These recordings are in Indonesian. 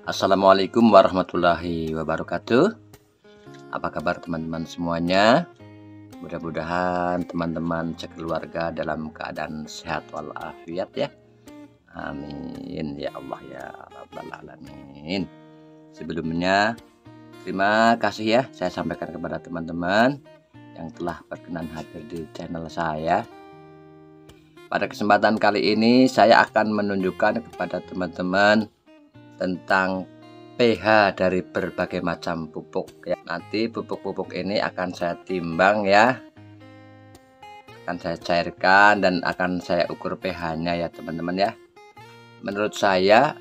Assalamualaikum warahmatullahi wabarakatuh. Apa kabar teman-teman semuanya? Mudah-mudahan teman-teman sekeluarga dalam keadaan sehat walafiat ya. Amin ya Allah ya Rabbal Alamin. Sebelumnya terima kasih ya saya sampaikan kepada teman-teman yang telah berkenan hadir di channel saya. Pada kesempatan kali ini saya akan menunjukkan kepada teman-teman tentang pH dari berbagai macam pupuk ya. Nanti pupuk-pupuk ini akan saya timbang ya, akan saya cairkan dan akan saya ukur pH-nya ya teman-teman ya. Menurut saya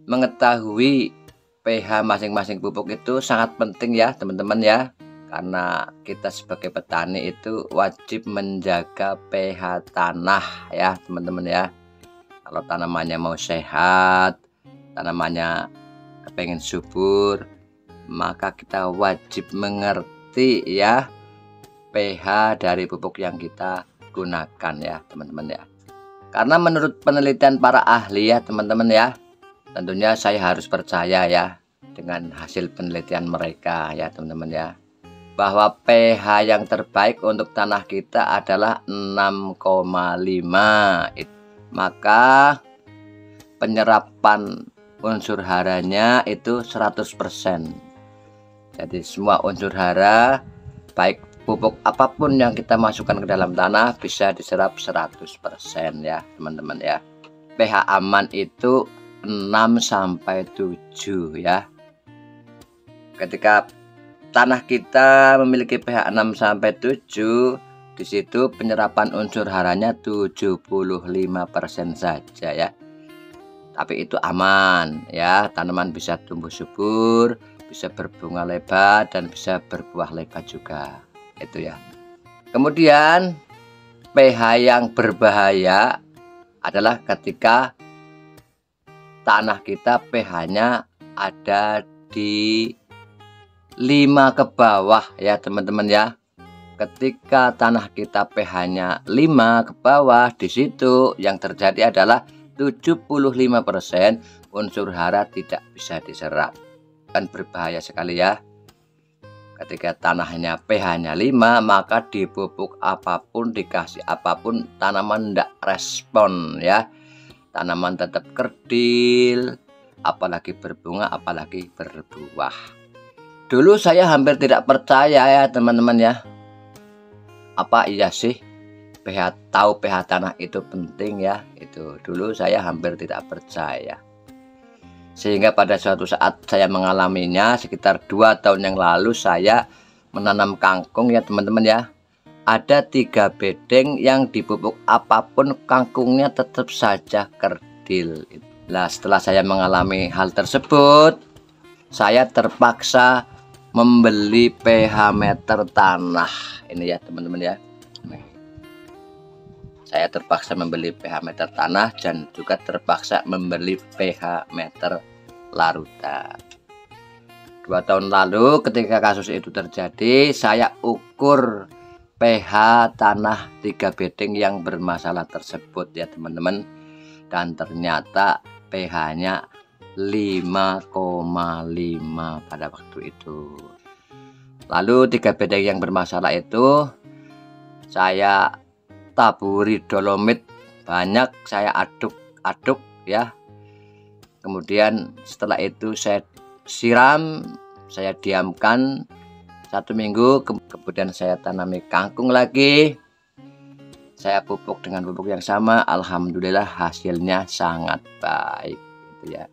mengetahui pH masing-masing pupuk itu sangat penting ya teman-teman ya, karena kita sebagai petani itu wajib menjaga pH tanah ya teman-teman ya. Kalau tanamannya mau sehat, tanamannya kepengen subur, maka kita wajib mengerti ya pH dari pupuk yang kita gunakan ya teman-teman ya. Karena menurut penelitian para ahli ya teman-teman ya, tentunya saya harus percaya ya dengan hasil penelitian mereka ya teman-teman ya, bahwa pH yang terbaik untuk tanah kita adalah 6,5. Maka penyerapan unsur haranya itu 100%. Jadi semua unsur hara baik pupuk apapun yang kita masukkan ke dalam tanah bisa diserap 100% ya teman-teman ya. pH aman itu 6-7 ya. Ketika tanah kita memiliki pH 6-7, di situ penyerapan unsur haranya 75% saja ya. Tapi itu aman ya, tanaman bisa tumbuh subur, bisa berbunga lebat dan bisa berbuah lebat juga. Itu ya. Kemudian pH yang berbahaya adalah ketika tanah kita pH-nya ada di 5 ke bawah ya teman-teman ya. Ketika tanah kita pH-nya 5 ke bawah, di situ yang terjadi adalah 75% unsur hara tidak bisa diserap. Kan berbahaya sekali ya. Ketika tanahnya pH-nya 5, maka dipupuk apapun, dikasih apapun, tanaman tidak respon ya. Tanaman tetap kerdil, apalagi berbunga, apalagi berbuah. Dulu saya hampir tidak percaya ya teman-teman ya. Apa iya sih tahu pH tanah itu penting ya? Itu dulu saya hampir tidak percaya. Sehingga pada suatu saat saya mengalaminya sekitar 2 tahun yang lalu, saya menanam kangkung ya teman-teman ya. Ada 3 bedeng yang dipupuk apapun kangkungnya tetap saja kerdil. Nah, setelah saya mengalami hal tersebut, saya terpaksa membeli pH meter tanah ini ya teman-teman ya. Saya terpaksa membeli pH meter tanah dan juga terpaksa membeli pH meter larutan. 2 tahun lalu ketika kasus itu terjadi, saya ukur pH tanah 3 bedeng yang bermasalah tersebut ya teman-teman, dan ternyata pH-nya 5,5 pada waktu itu. Lalu 3 bedeng yang bermasalah itu saya taburi dolomit banyak, saya aduk-aduk ya. Kemudian setelah itu saya siram, saya diamkan 1 minggu, kemudian saya tanami kangkung lagi. Saya pupuk dengan pupuk yang sama, alhamdulillah hasilnya sangat baik gitu ya.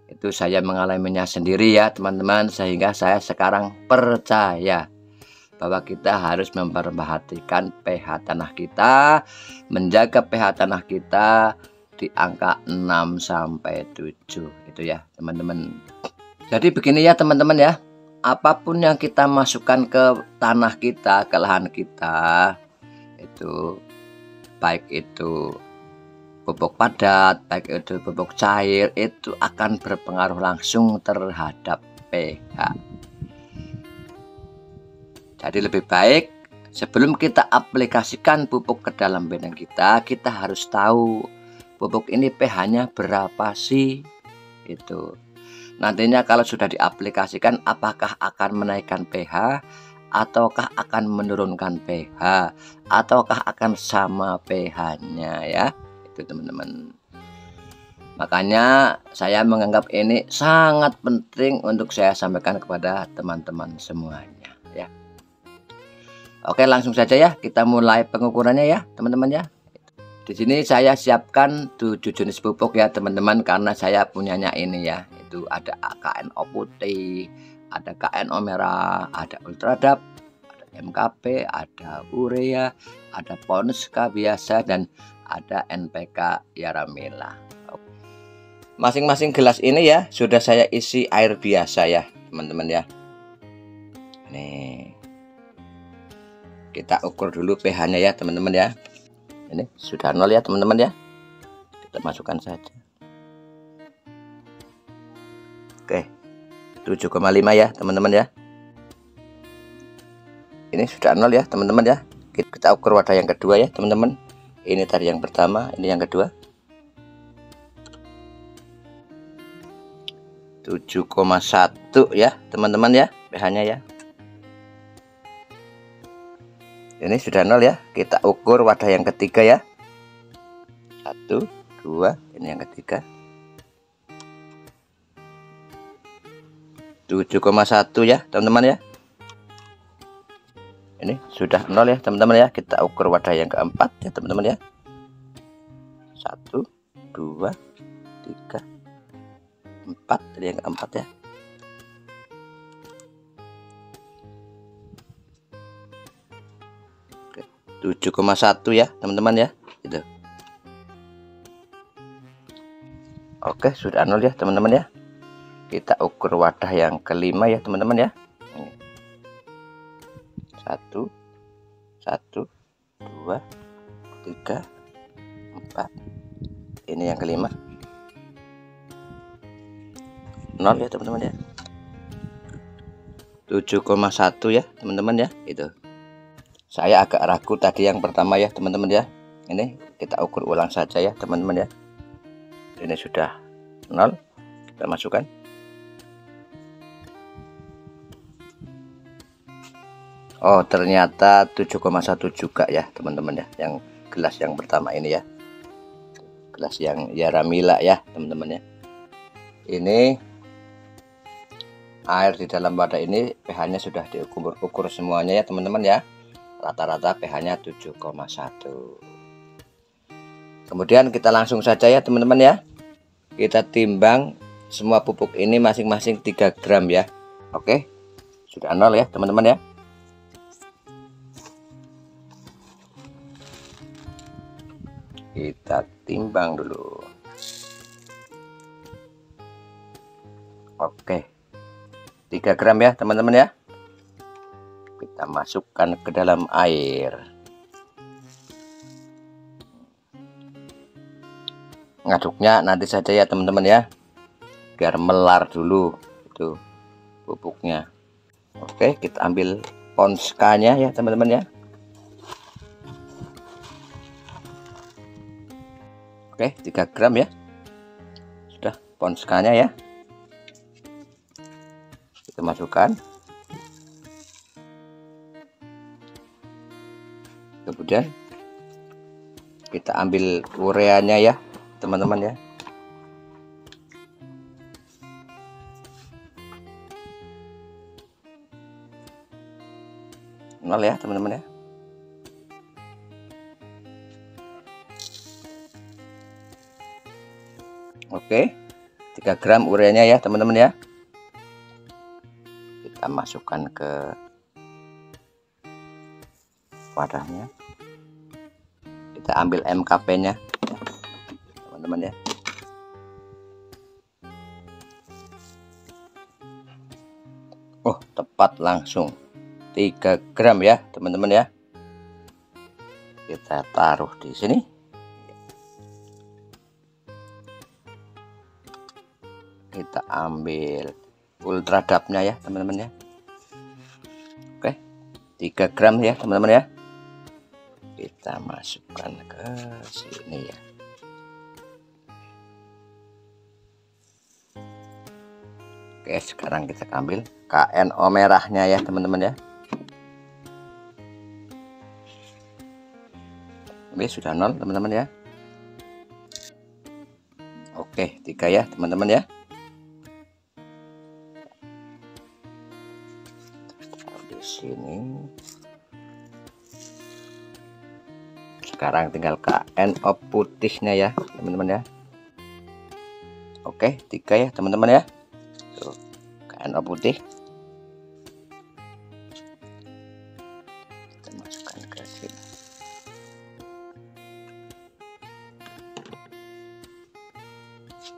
Itu saya mengalaminya sendiri ya teman-teman, sehingga saya sekarang percaya bahwa kita harus memperhatikan pH tanah kita, menjaga pH tanah kita di angka 6-7 itu ya teman-teman. Jadi begini ya teman-teman ya, apapun yang kita masukkan ke tanah kita, ke lahan kita, itu baik itu pupuk padat, baik itu pupuk cair, itu akan berpengaruh langsung terhadap pH. Jadi lebih baik sebelum kita aplikasikan pupuk ke dalam bedeng kita harus tahu pupuk ini pH-nya berapa sih. itu. Nantinya kalau sudah diaplikasikan, apakah akan menaikkan pH ataukah akan menurunkan pH ataukah akan sama pH-nya ya, itu teman-teman. Makanya saya menganggap ini sangat penting untuk saya sampaikan kepada teman-teman semuanya ya. Oke, langsung saja ya kita mulai pengukurannya ya teman-teman ya. Di sini saya siapkan 7 jenis pupuk ya teman-teman, karena saya punyanya ini ya. Itu ada KNO putih, ada KNO merah, ada Ultradap, ada MKP, ada urea, ada Ponska biasa, dan ada NPK Yaramila. Masing-masing gelas ini ya sudah saya isi air biasa ya teman-teman ya. Nih, kita ukur dulu pH-nya ya teman-teman ya. Ini sudah 0 ya teman-teman ya. Kita masukkan saja. Oke, 7,5 ya teman-teman ya. Ini sudah 0 ya teman-teman ya. Kita ukur wadah yang kedua ya teman-teman. Ini tadi yang pertama, ini yang kedua. 7,1 ya teman-teman ya pH-nya ya. Ini sudah 0 ya. Kita ukur wadah yang ketiga ya. 1, 2, ini yang ketiga. 7,1 ya teman-teman ya. Ini sudah 0 ya teman-teman ya. Kita ukur wadah yang keempat ya teman-teman ya. 1, 2, 3, 4, ini yang keempat ya. 7,1 ya teman-teman ya, gitu. Oke, sudah 0 ya teman-teman ya. Kita ukur wadah yang kelima ya teman-teman ya. 1, 1, 2, 3, 4. Ini yang kelima. 0 ya teman-teman ya. 7,1 ya teman-teman ya, itu. Saya agak ragu tadi yang pertama ya teman-teman ya. Ini kita ukur ulang saja ya teman-teman ya. Ini sudah 0. Kita masukkan. Oh, ternyata 7,1 juga ya teman-teman ya. Yang gelas yang pertama ini ya. Gelas yang Yaramila ya teman-teman ya. Ini air di dalam wadah ini pH-nya sudah diukur semuanya ya teman-teman ya. Rata-rata pH-nya 7,1. Kemudian kita langsung saja ya teman-teman ya. Kita timbang semua pupuk ini masing-masing 3 gram ya. Oke, sudah 0 ya teman-teman ya. Kita timbang dulu. Oke, 3 gram ya teman-teman ya. Kita masukkan ke dalam air. Ngaduknya nanti saja ya teman-teman ya, biar melar dulu itu pupuknya. Oke, kita ambil Ponskanya ya teman-teman ya. Oke, 3 gram ya. Sudah Ponskanya ya. Kita masukkan. Kemudian kita ambil ureanya ya teman-teman ya. Nol ya teman-teman ya. Oke, 3 gram ureanya ya teman-teman ya. Kita masukkan ke wadahnya. Kita ambil MKP-nya teman-teman ya. Oh, tepat langsung 3 gram ya teman-teman ya. Kita taruh di sini. Kita ambil Ultradapnya ya teman-teman ya. Oke, 3 gram ya teman-teman ya. Kita masukkan ke sini ya. Oke, sekarang kita ambil KNO merahnya ya teman-teman ya. Ini sudah 0 teman-teman ya. Oke, 3 ya teman-teman ya. Di sini. Sekarang tinggal KNO putihnya ya teman-teman ya. Oke, 3 ya teman-teman ya. Tuh, KNO putih. Kita masukkan ke sini.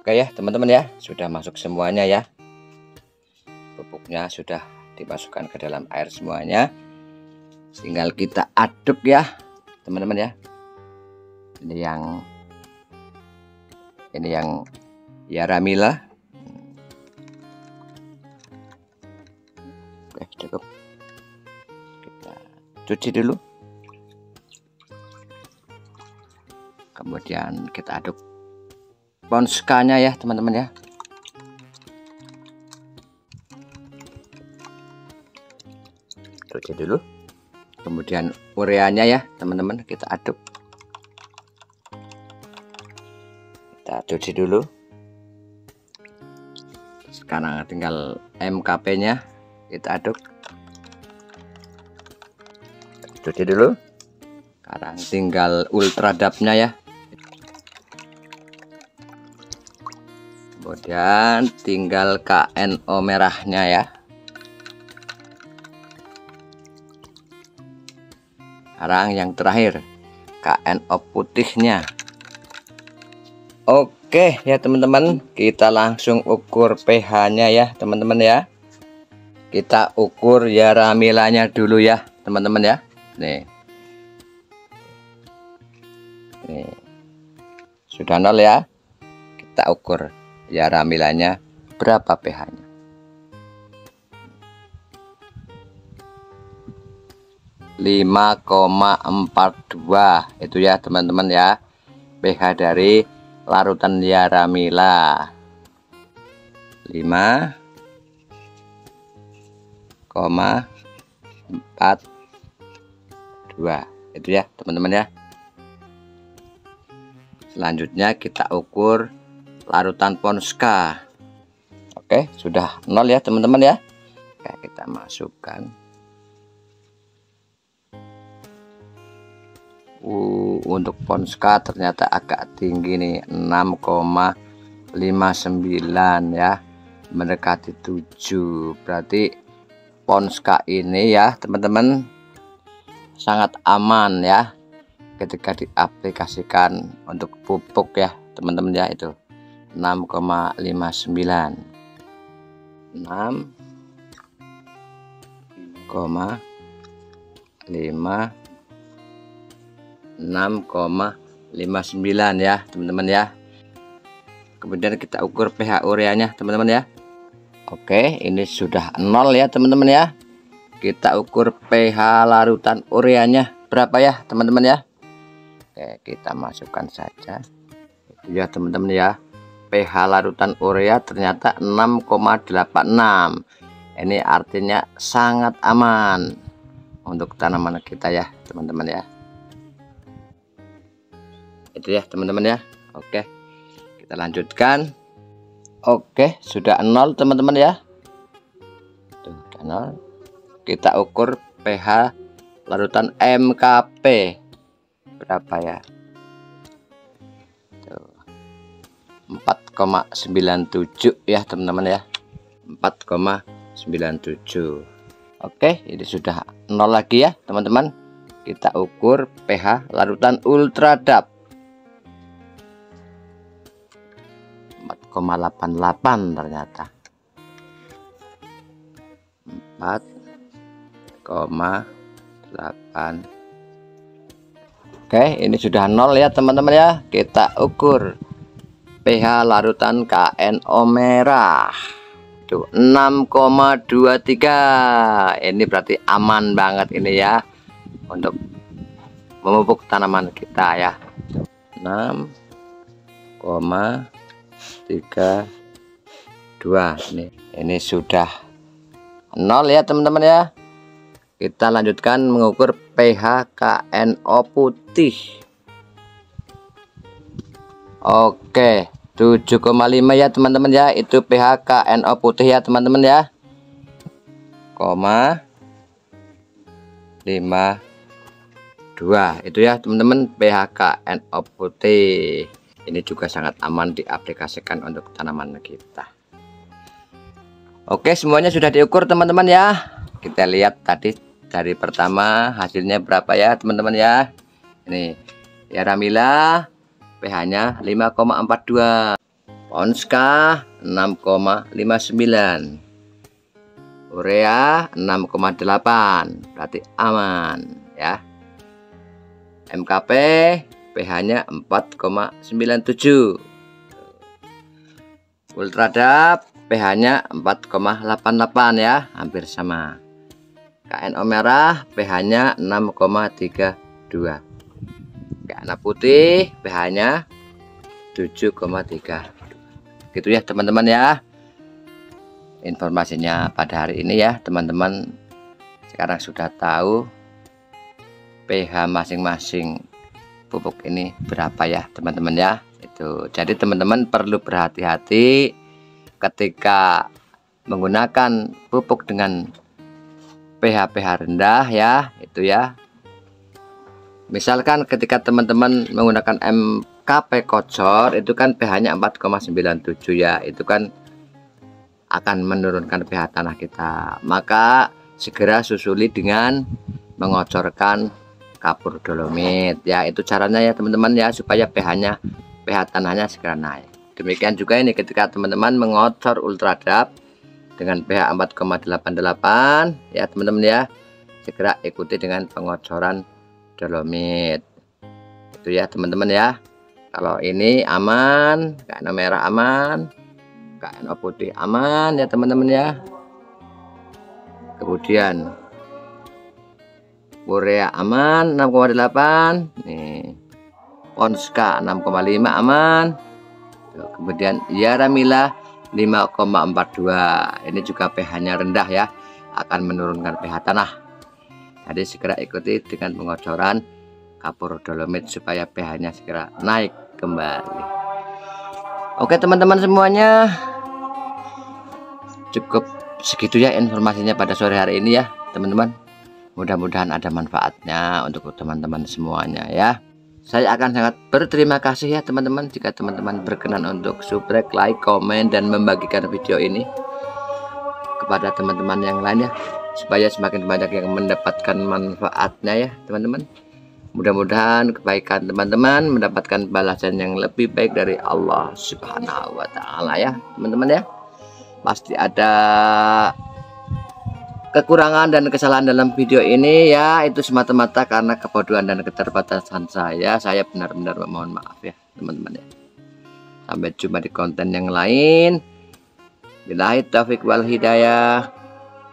Oke ya teman-teman ya, sudah masuk semuanya ya. Pupuknya sudah dimasukkan ke dalam air semuanya. Tinggal kita aduk ya teman-teman ya. Ini yang Yaramila. Oke, cukup. Kita cuci dulu. Kemudian kita aduk ponskanya ya teman-teman ya. Cuci dulu. Kemudian ureanya ya teman-teman, kita aduk. Kita cuci dulu. Sekarang tinggal MKP nya kita aduk. Cuci dulu. Sekarang tinggal ultradapnya ya. Kemudian tinggal KNO merahnya ya. Sekarang yang terakhir KNO putihnya. Oke ya teman-teman, kita langsung ukur pH-nya ya teman-teman ya. Kita ukur Yaramilanya dulu ya teman-teman ya. Nih. Nih. Sudah 0 ya. Kita ukur Yaramilanya berapa pH-nya. 5,42 itu ya teman-teman ya, pH dari larutan Yaramila. 5,42 itu ya teman-teman ya. Selanjutnya kita ukur larutan Ponska. Oke, sudah 0 ya teman-teman ya. Oke, kita masukkan. Untuk Ponska ternyata agak tinggi nih, 6,59 ya, mendekati 7. Berarti Ponska ini ya teman-teman sangat aman ya ketika diaplikasikan untuk pupuk ya teman-teman ya. Itu 6,59, 6,59 ya teman-teman ya. Kemudian kita ukur pH ureanya teman-teman ya. Oke, ini sudah 0 ya teman-teman ya. Kita ukur pH larutan ureanya berapa ya teman-teman ya. Oke, kita masukkan saja itu ya teman-teman ya. pH larutan urea ternyata 6,86. Ini artinya sangat aman untuk tanaman kita ya teman-teman ya. Itu ya teman-teman ya. Oke, kita lanjutkan. Oke, sudah 0 teman-teman ya. Tuh, 0. Kita ukur pH larutan MKP berapa ya. Tuh, 4,97 ya teman-teman ya. 4,97. Oke, ini sudah 0 lagi ya teman-teman. Kita ukur pH larutan Ultradap 4,88 ternyata. 4,8. Oke, ini sudah 0 ya teman-teman ya. Kita ukur pH larutan KNO merah. Tuh, 6,23. Ini berarti aman banget ini ya untuk memupuk tanaman kita ya. 6,23 Ini sudah 0 ya teman-teman ya. Kita lanjutkan mengukur pH KNO putih. Oke, 7,5 ya teman-teman ya. Itu pH KNO putih ya teman-teman ya. 0,52 itu ya teman-teman pH KNO putih. Ini juga sangat aman diaplikasikan untuk tanaman kita. Oke, semuanya sudah diukur teman-teman ya. Kita lihat tadi dari pertama hasilnya berapa ya teman-teman ya. Ini Yaramila pH-nya 5,42, Ponska 6,59, Urea 6,8, berarti aman ya. MKP pH-nya 4,97, Ultradap pH-nya 4,88 ya, hampir sama. KNO merah pH-nya 6,32, KNO putih pH-nya 7,3. Gitu ya teman-teman ya informasinya pada hari ini ya teman-teman. Sekarang sudah tahu pH masing-masing pupuk ini berapa ya teman-teman ya. Itu jadi teman-teman perlu berhati-hati ketika menggunakan pupuk dengan pH rendah ya, itu ya. Misalkan ketika teman-teman menggunakan MKP Kocor itu kan pH-nya 4,97 ya, itu kan akan menurunkan pH tanah kita. Maka segera susuli dengan mengocorkan kapur dolomit ya. Itu caranya ya teman-teman ya, supaya pH tanahnya segera naik. Demikian juga ini ketika teman-teman mengocor Ultradap dengan pH 4,88 ya teman-teman ya, segera ikuti dengan pengocoran dolomit. Itu ya teman-teman ya. Kalau ini aman, KNO merah aman, KNO putih aman ya teman-teman ya. Kemudian Urea aman 6,8, nih Ponska 6,5 aman. Kemudian Yaramila 5,42, ini juga pH-nya rendah ya, akan menurunkan pH tanah. Jadi segera ikuti dengan pengocoran kapur dolomit supaya pH-nya segera naik kembali. Oke teman-teman semuanya, cukup segitu ya informasinya pada sore hari ini ya teman-teman. Mudah-mudahan ada manfaatnya untuk teman-teman semuanya ya. Saya akan sangat berterima kasih ya teman-teman jika teman-teman berkenan untuk subscribe, like, komen, dan membagikan video ini kepada teman-teman yang lain ya, supaya semakin banyak yang mendapatkan manfaatnya ya teman-teman. Mudah-mudahan kebaikan teman-teman mendapatkan balasan yang lebih baik dari Allah Subhanahu wa Ta'ala ya teman-teman ya. Pasti ada kekurangan dan kesalahan dalam video ini ya, itu semata-mata karena kebodohan dan keterbatasan saya. Saya benar-benar memohon maaf ya teman-teman ya. Sampai jumpa di konten yang lain. Billahi taufiq wal hidayah.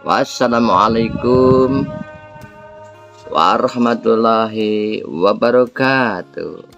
Wassalamualaikum warahmatullahi wabarakatuh.